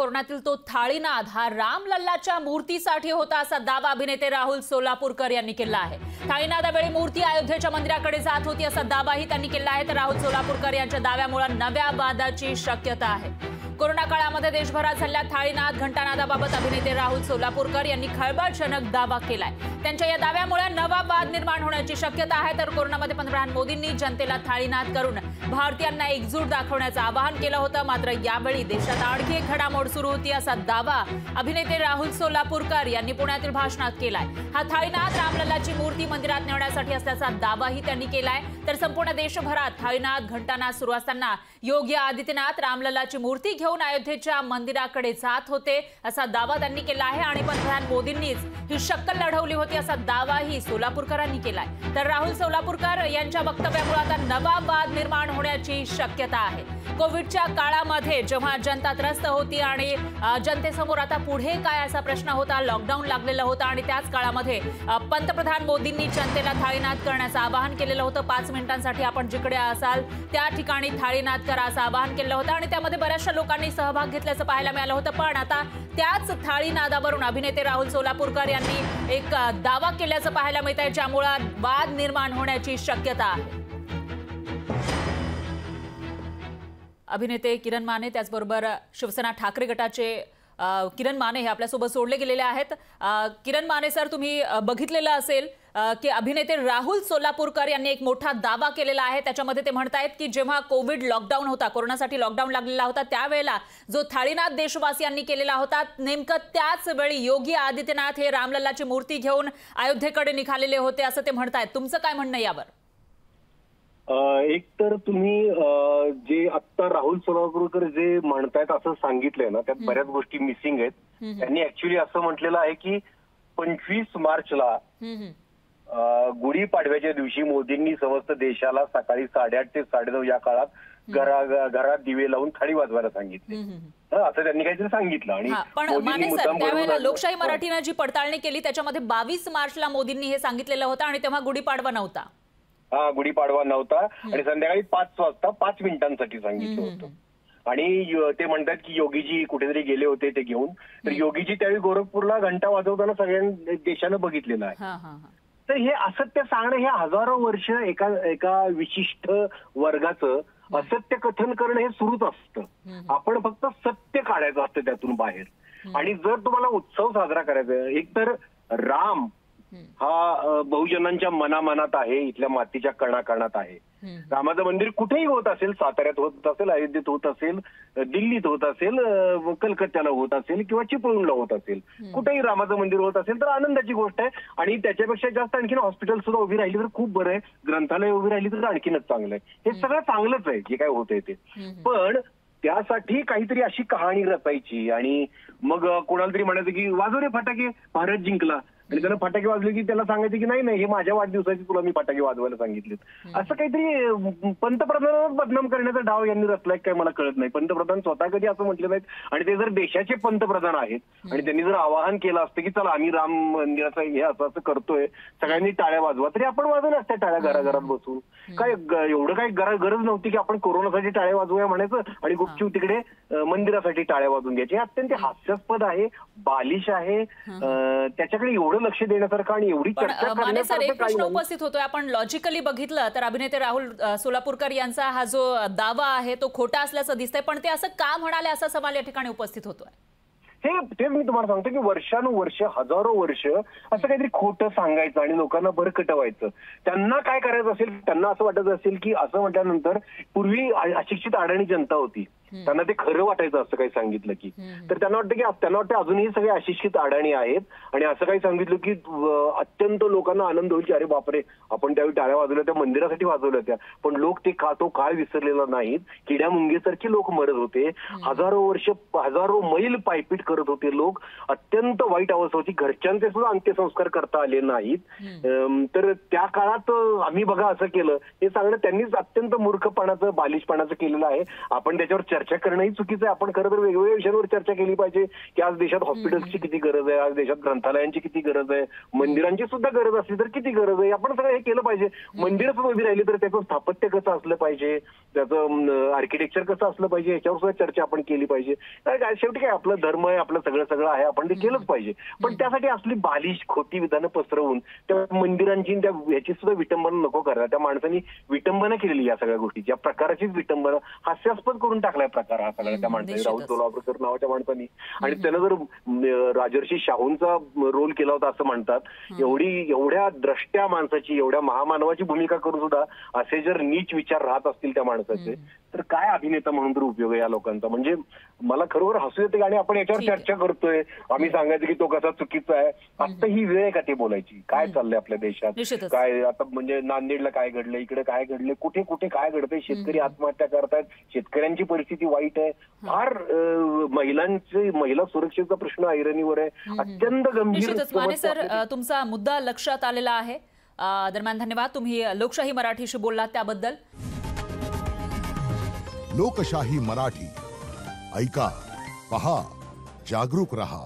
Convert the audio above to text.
कोरोनातील तो थाळीनाद हा रामलल्लाच्या मूर्तीसाठी होता असा दावा अभिनेते राहुल सोलापूरकर यांनी केला आहे। थाळीनादावेळी मूर्ती अयोध्येच्या मंदिराकडे जात होती असा दावाही त्यांनी केला आहे। तर राहुल सोलापूरकर यांच्या दाव्यामुळे नव्या वादाची शक्यता आहे। कोरोना काळामध्ये देशभरात झालेल्या थाळीनाद घंटानादाबाबत अभिनेते राहुल सोलापूरकर यांनी खळबळजनक दावा केलाय। त्यांच्या या दाव्यामुळे नवा वाद निर्माण होण्याची शक्यता आहे। तर कोरोनामध्ये पंतप्रधान मोदींनी जनतेला थाळीनाद करून भारतीयांना एकजूट दाखवण्याचं आवाहन केलं होतं। मात्र यावेळी देशात आणखी एक घडामोड सुरू होती असा दावा अभिनेते राहुल सोलापूरकर यांनी पुण्यातील भाषणात केलाय। हा थाळीनाद रामलल्लाची मूर्ती मंदिरात नेण्यासाठी असल्याचा दावाही त्यांनी केलाय। तर संपूर्ण देशभरात थाळीनाद घंटानाद सुरू असताना योगी आदित्यनाथ रामलल्लाची मूर्ती घेऊन अयोध्येच्या मंदिराकडे जात होते असा दावा त्यांनी केला आहे आणि पंतप्रधान मोदींनीच ही शक्कल लढवली होती असा दावाही सोलापूरकरांनी केलाय। तर राहुल सोलापूरकर यांच्या वक्तव्यामुळे आता नवा वाद निर्माण होण्याची शक्यता आहे। कोविडच्या काळामध्ये जेव्हा जनता त्रस्त होती आणि जनतेसमोर आता पुढे काय असा प्रश्न होता, लॉकडाऊन लागलेला होता आणि त्याच काळामध्ये पंतप्रधान मोदींनी जनतेला थाळीनाद करण्याचं आवाहन केलेलं होतं। 5 मिनिटांसाठी आपण जिकडे असाल त्या ठिकाणी थाळीनाद करा असं आवाहन केलं होतं आणि त्यामध्ये बऱ्याचशा लोकांनी सहभाग घेतल्याचं पाहायला मिळालं होतं। पण आता त्याच थाळीनादावरून अभिनेते राहुल सोलापूरकर यांनी एक दावा केल्याचं पाहायला मिळत आहे, ज्यामुळे वाद निर्माण होण्याची शक्यता आहे। अभिनेते किरण माने त्याचबरोबर शिवसेना ठाकरे गटाचे किरण माने हे आपल्यासोबत जोडले गेलेले आहेत। किरण माने सर, तुम्ही बघितलेलं असेल की अभिनेते राहुल सोलापूरकर यांनी एक मोठा दावा केलेला आहे। त्याच्यामध्ये ते म्हणतायत की जेव्हा कोविड लॉकडाऊन होता, कोरोनासाठी लॉकडाऊन लागलेला होता, त्यावेळेला जो थाळीनाद देशवासियांनी केलेला होता नेमकं त्याच वेळी योगी आदित्यनाथ हे रामलल्लाची मूर्ती घेऊन अयोध्येकडे निघालेले होते असं ते म्हणतायत। तुमचं काय म्हणणं यावर? एक तर तुम्ही जे आता राहुल सोलापूरकर जे म्हणतायत असं सांगितलंय ना, त्यात बऱ्याच गोष्टी मिसिंग आहेत। त्यांनी ऍक्च्युअली असं म्हटलेलं आहे की 25 मार्चला गुढीपाडव्याच्या दिवशी मोदींनी समस्त देशाला सकाळी 8:30 ते 9:30 या काळात घरात दिवे लावून थाळी वाजवायला सांगितले असं त्यांनी काहीतरी सांगितलं। आणि त्यावेळेला लोकशाही मराठीने जी पडताळणी केली त्याच्यामध्ये 22 मार्चला मोदींनी हे सांगितलेलं होतं आणि तेव्हा गुढीपाडवा नव्हता। गुढीपाडवा नव्हता आणि संध्याकाळी 5 वाजता 5 मिनिटांसाठी सांगितलं होतं। आणि ते म्हणतात की योगीजी कुठेतरी गेले होते ते घेऊन, तर योगीजी त्यावेळी गोरखपूरला घंटा वाजवताना सगळ्या देशानं बघितलेलं आहे। तर हे असत्य सांगणं हे हजारो वर्ष एका विशिष्ट वर्गाचं असत्य कथन करणं हे सुरूच असतं। आपण फक्त सत्य काढायचं असतं त्यातून बाहेर। आणि जर तुम्हाला उत्सव साजरा करायचा, एक तर राम हा बहुजनांच्या मनामनात आहे, इथल्या मातीच्या कणाकणात आहे। रामाचं मंदिर कुठेही होत असेल, साताऱ्यात होत असेल, अयोध्येत होत असेल, दिल्लीत होत असेल, कलकत्त्याला होत असेल किंवा चिपळूणला होत असेल, कुठेही रामाचं मंदिर होत असेल तर आनंदाची गोष्ट आहे। आणि त्याच्यापेक्षा जास्त आणखीन हॉस्पिटल सुद्धा उभी राहिली तर खूप बरं आहे, ग्रंथालय उभी राहिली तर आणखीनच चांगलं आहे। हे सगळं चांगलंच आहे जे काय होतंय ते, पण त्यासाठी काहीतरी अशी कहाणी रचायची आणि मग कोणाला तरी म्हणायचं की वाजवले फटाके, भारत जिंकला, आणि त्याला फटाके वाजले की त्याला सांगायचं की नाही हे माझ्या वाढदिवसाची तुला मी फटाके वाजवायला सांगितलेत। असं काहीतरी पंतप्रधानांना बदनाम करण्याचा डाव यांनी रचलाय काय मला कळत नाही। पंतप्रधान स्वतः कधी असं म्हटलं नाहीत, आणि ते जर देशाचे पंतप्रधान आहेत आणि त्यांनी जर आवाहन केलं असतं की चला आम्ही राम मंदिराचं हे असं असं करतोय, सगळ्यांनी टाळ्या वाजवा, तरी आपण वाजवल्या असत्या टाळ्या घराघरात बसून। काय एवढं काय गरज नव्हती की आपण कोरोनासाठी टाळ्या वाजवूया म्हणायचं आणि गुपचूप तिकडे मंदिरासाठी टाळ्या वाजवून घ्यायची। अत्यंत हास्यास्पद आहे, बालिश आहे, त्याच्याकडे एवढं लक्ष देण्यासारखं आणि एवढी चर्चा करण्यासारखं प्रश्न उपस्थित होतोय। आपण लॉजिकली बघितलं तर अभिनेते राहुल सोलापूरकर यांचा हा जो दावा आहे तो खोटा असल्याचं दिसतंय, पण ते असं का म्हणाले असा सवाल या ठिकाणी उपस्थित होतोय। तेच मी तुम्हाला सांगतो की वर्षानुवर्ष हजारो वर्ष असं काहीतरी खोटं सांगायचं आणि लोकांना बरकटवायचं। त्यांना काय करायचं असेल, त्यांना असं वाटत असेल की असं म्हटल्यानंतर पूर्वी अशिक्षित अडाणी जनता होती, त्यांना ते खरं वाटायचं असं काही सांगितलं की, तर त्यांना वाटतं अजूनही सगळे अशिक्षित अडाणी आहेत आणि असं काही सांगितलं की अत्यंत लोकांना आनंद होईल की अरे बापरे आपण त्यावेळी टाळ्या वाजवल्या, त्या मंदिरासाठी वाजवल्या होत्या। पण लोक तो काळ विसरलेला नाहीत। किड्या मुंगेसारखे लोक मरत होते, हजारो वर्ष हजारो मैल पायपीट करत होते लोक, अत्यंत वाईट अवस्था होती, घरच्यांचे सुद्धा अंत्यसंस्कार करता आले नाहीत। तर त्या काळात आम्ही बघा असं केलं हे सांगणं त्यांनीच अत्यंत मूर्खपणाचं बालिशपणाचं केलेलं आहे। आपण त्याच्यावर चर्चा करणंही चुकीचं आहे. आपण खरं तर वेगवेगळ्या विषयांवर चर्चा केली पाहिजे की आज देशात हॉस्पिटल्सची किती गरज आहे, आज देशात ग्रंथालयांची किती गरज आहे, मंदिरांची सुद्धा गरज असली तर किती गरज आहे, आपण सगळं हे केलं पाहिजे. मंदिरच उभी राहिली तर त्याचं स्थापत्य कसं असलं पाहिजे, त्याचं आर्किटेक्चर कसं असलं पाहिजे, याच्यावर सुद्धा चर्चा आपण केली पाहिजे. शेवटी काय आपलं धर्म आहे, आपलं सगळं आहे, आपण ते केलंच पाहिजे. पण त्यासाठी असली बालिश खोटी विधानं पसरवून त्या मंदिरांची त्या ह्याची सुद्धा विटंबना नको करायला. त्या माणसांनी विटंबना केलेली या सगळ्या गोष्टीची, या प्रकाराचीच विटंबना, हास्यास्पद करून टाकलाय प्रकार हा सगळ्या त्या माणसाने, राहुल सोलापूरकर नावाच्या माणसानी. आणि त्यानं जर राजर्षी शाहूंचा रोल केला होता असं म्हणतात, एवढ्या द्रष्ट्या माणसाची, एवढ्या महामानवाची भूमिका करून सुद्धा असे जर नीच विचार राहत असतील त्या माणसाचे, तर काय अभिनेता म्हणून तर उपयोग आहे या लोकांचा. म्हणजे मला खरोखर हसू येते. आणि आपण याच्यावर चर्चा करतोय, आम्ही सांगायचं की तो कसा चुकीचा आहे. आता ही वेळ आहे का ते बोलायची? काय चाललंय आपल्या देशात, काय आता म्हणजे नांदेडला काय घडलं, इकडे काय घडले, कुठे कुठे काय घडतंय, शेतकरी आत्महत्या करतायत, शेतकऱ्यांची परिस्थिती वाईट आहे, फार महिला सुरक्षेचा प्रश्न ऐरणीवर आहे, अत्यंत गंभीर. माने सर, तुमचा मुद्दा लक्षात आलेला आहे. दरम्यान धन्यवाद, तुम्ही लोकशाही मराठीशी बोललात त्याबद्दल. लोकशाही मराठी ऐका, पहा, जागरूक रहा.